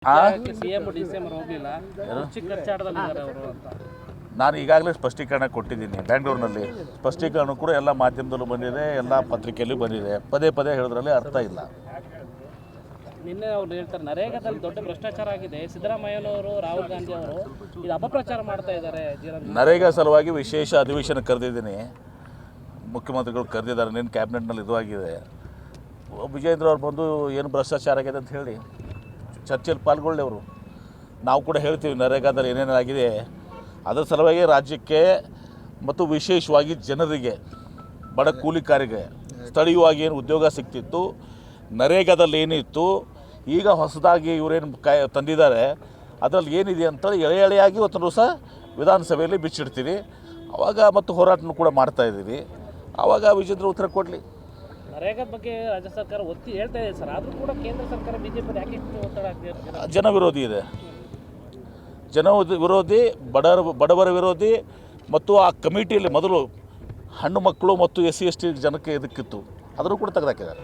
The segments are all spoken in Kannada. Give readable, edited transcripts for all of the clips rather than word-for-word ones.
ಸಿಎಂ ಡಿಸೆಂಬರ್ ಹೋಗಲಿಲ್ಲ, ಕಚ್ಚಾಟದಲ್ಲಿದ್ದಾರೆ ಅವರು ಅಂತ ನಾನು ಈಗಾಗಲೇ ಸ್ಪಷ್ಟೀಕರಣ ಕೊಟ್ಟಿದ್ದೀನಿ. ಬೆಂಗಳೂರಿನಲ್ಲಿ ಸ್ಪಷ್ಟೀಕರಣ ಕೂಡ ಎಲ್ಲ ಮಾಧ್ಯಮದಲ್ಲೂ ಬಂದಿದೆ, ಎಲ್ಲ ಪತ್ರಿಕೆಯಲ್ಲೂ ಬಂದಿದೆ. ಪದೇ ಪದೇ ಹೇಳೋದ್ರಲ್ಲಿ ಅರ್ಥ ಇಲ್ಲ. ನಿನ್ನೆ ಅವ್ರು ಹೇಳ್ತಾರೆ ನರೇಗಾದಲ್ಲಿ ದೊಡ್ಡ ಭ್ರಷ್ಟಾಚಾರ ಆಗಿದೆ, ಸಿದ್ದರಾಮಯ್ಯನವರು ರಾಹುಲ್ ಗಾಂಧಿ ಅವರು ಇದು ಅಪಪ್ರಚಾರ ಮಾಡ್ತಾ ಇದ್ದಾರೆ. ನರೇಗಾ ಸಲುವಾಗಿ ವಿಶೇಷ ಅಧಿವೇಶನ ಕರೆದಿದ್ದೀನಿ, ಮುಖ್ಯಮಂತ್ರಿಗಳು ಕರೆದಿದ್ದಾರೆ. ನಿನ್ನ ಕ್ಯಾಬಿನೆಟ್ನಲ್ಲಿ ಇದು ಆಗಿದೆ. ವಿಜೇಂದ್ರ ಅವ್ರು ಬಂದು ಏನು ಭ್ರಷ್ಟಾಚಾರ ಆಗಿದೆ ಅಂತ ಹೇಳಿ ಚರ್ಚೆಯಲ್ಲಿ ಪಾಲ್ಗೊಳ್ಳಿ ಅವರು. ನಾವು ಕೂಡ ಹೇಳ್ತೀವಿ ನರೇಗಾದಲ್ಲಿ ಏನೇನಾಗಿದೆ ಅದರ ಸಲುವಾಗಿ ರಾಜ್ಯಕ್ಕೆ ಮತ್ತು ವಿಶೇಷವಾಗಿ ಜನರಿಗೆ, ಬಡ ಕೂಲಿಕಾರಿಗೆ ಸ್ಥಳೀಯವಾಗಿ ಏನು ಉದ್ಯೋಗ ಸಿಗ್ತಿತ್ತು, ನರೇಗಾದಲ್ಲಿ ಏನಿತ್ತು, ಈಗ ಹೊಸದಾಗಿ ಇವರೇನು ತಂದಿದ್ದಾರೆ ಅದರಲ್ಲಿ ಏನಿದೆ ಅಂತ ಎಳೆ ಎಳೆಯಾಗಿ ಇವತ್ತು ಸಹ ವಿಧಾನಸಭೆಯಲ್ಲಿ ಬಿಚ್ಚಿಡ್ತೀವಿ. ಆವಾಗ ಮತ್ತು ಹೋರಾಟನೂ ಕೂಡ ಮಾಡ್ತಾಯಿದ್ದೀವಿ. ಆವಾಗ ವಿಜೇಂದ್ರ ಉತ್ತರ ಕೊಡಲಿ. ನರೇಗಾ ಬಗ್ಗೆ ರಾಜ್ಯ ಸರ್ಕಾರ ಒತ್ತಿ ಹೇಳ್ತಾ ಇದೆ ಸರ್, ಆದರೂ ಕೂಡ ಕೇಂದ್ರ ಸರ್ಕಾರ ಬಿಜೆಪಿ ಯಾಕೆ ಒತ್ತಡ ಆಗ್ತಿದೆ? ಜನ ವಿರೋಧಿ ಇದೆ, ಜನ ವಿರೋಧಿ, ಬಡವರ ವಿರೋಧಿ. ಮತ್ತು ಆ ಕಮಿಟಿಯಲ್ಲಿ ಮೊದಲು ಹೆಣ್ಣು ಮಕ್ಕಳು ಮತ್ತು SC ST ಜನಕ್ಕೆ ಇದಕ್ಕಿತ್ತು, ಅದನ್ನು ಕೂಡ ತೆಗೆದಾಕಿದ್ದಾರೆ.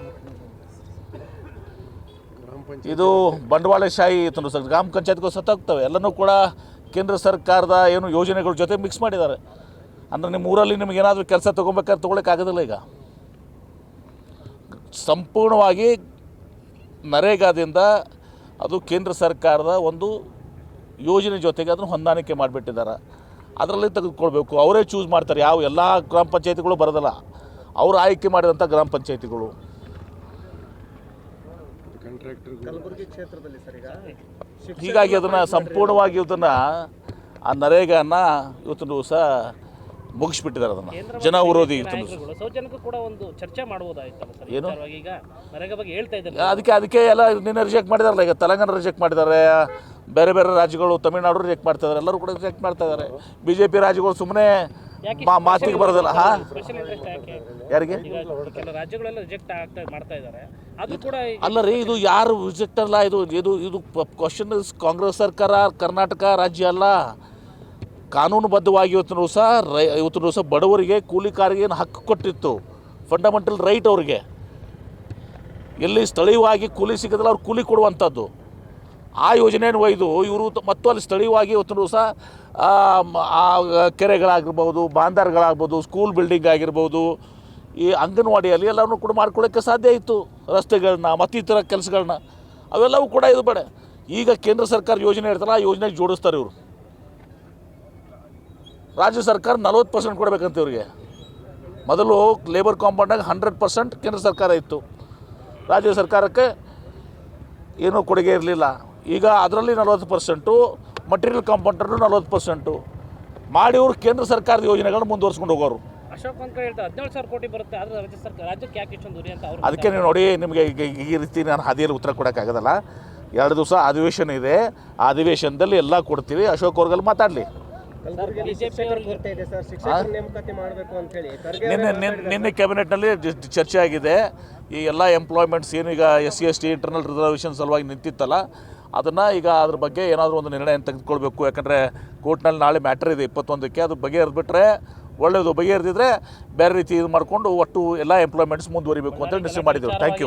ಇದು ಬಂಡವಾಳಶಾಹಿ ಗ್ರಾಮ ಪಂಚಾಯತ್ಗಳು ಸತ್ತಾಗ್ತವೆ. ಎಲ್ಲನೂ ಕೂಡ ಕೇಂದ್ರ ಸರ್ಕಾರದ ಏನು ಯೋಜನೆಗಳ ಜೊತೆ ಮಿಕ್ಸ್ ಮಾಡಿದ್ದಾರೆ. ಅಂದರೆ ನಿಮ್ಮ ಊರಲ್ಲಿ ನಿಮ್ಗೆ ಏನಾದರೂ ಕೆಲಸ ತೊಗೊಬೇಕಾದ್ರೆ ತೊಗೊಳಕ್ಕಾಗೋದಿಲ್ಲ. ಈಗ ಸಂಪೂರ್ಣವಾಗಿ ನರೇಗಾದಿಂದ ಅದು ಕೇಂದ್ರ ಸರ್ಕಾರದ ಒಂದು ಯೋಜನೆ ಜೊತೆಗೆ ಅದನ್ನು ಹೊಂದಾಣಿಕೆ ಮಾಡಿಬಿಟ್ಟಿದ್ದಾರೆ. ಅದರಲ್ಲಿ ತೆಗೆದುಕೊಳ್ಬೇಕು. ಅವರೇ ಚೂಸ್ ಮಾಡ್ತಾರೆ. ಯಾವ ಎಲ್ಲ ಗ್ರಾಮ ಪಂಚಾಯತಿಗಳು ಬರೋದಲ್ಲ, ಅವರು ಆಯ್ಕೆ ಮಾಡಿದಂಥ ಗ್ರಾಮ ಪಂಚಾಯತಿಗಳು. ಹೀಗಾಗಿ ಅದನ್ನು ಸಂಪೂರ್ಣವಾಗಿ ಇದನ್ನು ಆ ನರೇಗಾನ ಇವತ್ತಿನ ದಿವಸ ಮುಗಿಸ್ಬಿಟ್ಟಿದ್ದಾರೆ. ಅದನ್ನು ಜನ ವಿರೋಧಿ ಸೌಜನ್ಯಕ್ಕೂ ಕೂಡ ಒಂದು ಚರ್ಚೆ ಮಾಡಬಹುದಾಯ್ತು. ಏನು ಈಗ ನರೇಗಾ ಬಗ್ಗೆ ಹೇಳ್ತಾ ಇದ್ದಾರೆ, ಅದಕ್ಕೆ ಎಲ್ಲ ನಿನ್ನೆ ರಿಜೆಕ್ಟ್ ಮಾಡಿದಾರಲ್ಲ. ಈಗ ತೆಲಂಗಾಣ ರಿಜೆಕ್ಟ್ ಮಾಡಿದ್ದಾರೆ, ಬೇರೆ ಬೇರೆ ರಾಜ್ಯಗಳು, ತಮಿಳುನಾಡು ರಿಜೆಕ್ಟ್ ಮಾಡ್ತಾ ಇದ್ದಾರೆ, ಎಲ್ಲರೂ ಕೂಡ ರಿಜೆಕ್ಟ್ ಮಾಡ್ತಾ ಇದ್ದಾರೆ. BJP ರಾಜ್ಯಗಳು ಸುಮ್ಮನೆ ಮಾತಿಗೆ ಬರೋದಿಲ್ಲ. ಯಾರಿಗೆ ರಾಜ್ಯಗಳೆಲ್ಲ ರಿಜೆಕ್ಟ್ ಮಾಡ್ತಾ ಇದ್ದಾರೆ. ಅದು ಕೂಡ ಅಲ್ಲ ರೀ, ಇದು ಯಾರು ರಿಜೆಕ್ಟ್ ಅಲ್ಲ. ಇದು ಇದು ಇದು ಕ್ವಶನ್ ಕಾಂಗ್ರೆಸ್ ಸರ್ಕಾರ, ಕರ್ನಾಟಕ ರಾಜ್ಯ ಅಲ್ಲ. ಕಾನೂನುಬದ್ಧವಾಗಿ ಇವತ್ತಿನ ದಿವಸ ಬಡವರಿಗೆ, ಕೂಲಿಕಾರಿಗೆ ಏನು ಹಕ್ಕು ಕೊಟ್ಟಿತ್ತು, ಫಂಡಮೆಂಟಲ್ ರೈಟ್ ಅವ್ರಿಗೆ. ಎಲ್ಲಿ ಸ್ಥಳೀಯವಾಗಿ ಕೂಲಿ ಸಿಗೋದಿಲ್ಲ ಅವ್ರು ಕೂಲಿ ಕೊಡುವಂಥದ್ದು. ಆ ಯೋಜನೆಯನ್ನು ಒಯ್ದು ಇವರು ಮತ್ತು ಅಲ್ಲಿ ಸ್ಥಳೀಯವಾಗಿ ಇವತ್ತಿನ ದಿವಸ ಕೆರೆಗಳಾಗಿರ್ಬೋದು, ಬಾಂದಾರ್ಗಳಾಗ್ಬೋದು, ಸ್ಕೂಲ್ ಬಿಲ್ಡಿಂಗ್ ಆಗಿರ್ಬೋದು, ಈ ಅಂಗನವಾಡಿಯಲ್ಲಿ ಎಲ್ಲವನ್ನೂ ಕೂಡ ಮಾಡ್ಕೊಳ್ಳೋಕ್ಕೆ ಸಾಧ್ಯ ಇತ್ತು. ರಸ್ತೆಗಳನ್ನ ಮತ್ತಿತರ ಕೆಲಸಗಳನ್ನ ಅವೆಲ್ಲವೂ ಕೂಡ ಇದು ಬೇಡ. ಈಗ ಕೇಂದ್ರ ಸರ್ಕಾರ ಯೋಜನೆ ಇರ್ತಲ್ಲ, ಆ ಯೋಜನೆಗೆ ಜೋಡಿಸ್ತಾರೆ ಇವರು. ರಾಜ್ಯ ಸರ್ಕಾರ 40% ಕೊಡಬೇಕಂತ ಇವರಿಗೆ. ಮೊದಲು ಲೇಬರ್ ಕಾಂಪೌಂಡಾಗ 100% ಕೇಂದ್ರ ಸರ್ಕಾರ ಇತ್ತು, ರಾಜ್ಯ ಸರ್ಕಾರಕ್ಕೆ ಏನೂ ಕೊಡುಗೆ ಇರಲಿಲ್ಲ. ಈಗ ಅದರಲ್ಲಿ 40%, ಮಟೀರಿಯಲ್ ಕಾಂಪೌಂಡರ್ನು 40% ಮಾಡಿ ಅವರು ಕೇಂದ್ರ ಸರ್ಕಾರದ ಯೋಜನೆಗಳನ್ನ ಮುಂದುವರ್ಸ್ಕೊಂಡು ಹೋಗೋರು. ಅಶೋಕ್ ಅಂತ ಹೇಳ್ತಾರೆ 17,000 ಕೋಟಿ ಬರುತ್ತೆ, ಆದರೆ ರಾಜ್ಯಕ್ಕೆ ಯಾಕೆ ಇಷ್ಟೊಂದು ದೂರಿ ಅಂತ ಅವರು. ಅದಕ್ಕೆ ನೀವು ನೋಡಿ, ನಿಮಗೆ ಈ ರೀತಿ ನಾನು ಹಾದಿಯಲ್ಲಿ ಉತ್ತರ ಕೊಡೋಕ್ಕಾಗೋದಲ್ಲ. 2 ದಿವಸ ಅಧಿವೇಶನ ಇದೆ, ಆ ಅಧಿವೇಶನದಲ್ಲಿ ಎಲ್ಲ ಕೊಡ್ತೀವಿ. ಅಶೋಕ್ ಅವ್ರಿಗೆಲ್ಲ ಮಾತಾಡಲಿ. ನಿನ್ನೆ ಕ್ಯಾಬಿನೆಟ್ನಲ್ಲಿ ಚರ್ಚೆ ಆಗಿದೆ. ಈ ಎಲ್ಲ ಎಂಪ್ಲಾಯ್ಮೆಂಟ್ಸ್ ಏನು ಈಗ SC ST ಇಂಟರ್ನಲ್ ರಿಸರ್ವೇಷನ್ ಸಲುವಾಗಿ ನಿಂತಿತ್ತಲ್ಲ, ಅದನ್ನು ಈಗ ಅದ್ರ ಬಗ್ಗೆ ಏನಾದರೂ ಒಂದು ನಿರ್ಣಯ ತೆಗೆದುಕೊಳ್ಬೇಕು. ಯಾಕಂದರೆ ಕೋರ್ಟ್ನಲ್ಲಿ ನಾಳೆ ಮ್ಯಾಟ್ರ್ ಇದೆ 21ಕ್ಕೆ. ಅದು ಬಗೆಹರಿದ್ಬಿಟ್ರೆ ಒಳ್ಳೆಯದು, ಬಗೆಹರಿದಿದ್ರೆ ಬೇರೆ ರೀತಿ ಇದು ಮಾಡಿಕೊಂಡು ಒಟ್ಟು ಎಲ್ಲ ಎಂಪ್ಲಾಯ್ಮೆಂಟ್ಸ್ ಮುಂದುವರಿಬೇಕು ಅಂತೇಳಿ ನಿಶ್ಚಯ ಮಾಡಿದ್ದೇವೆ. Thank you.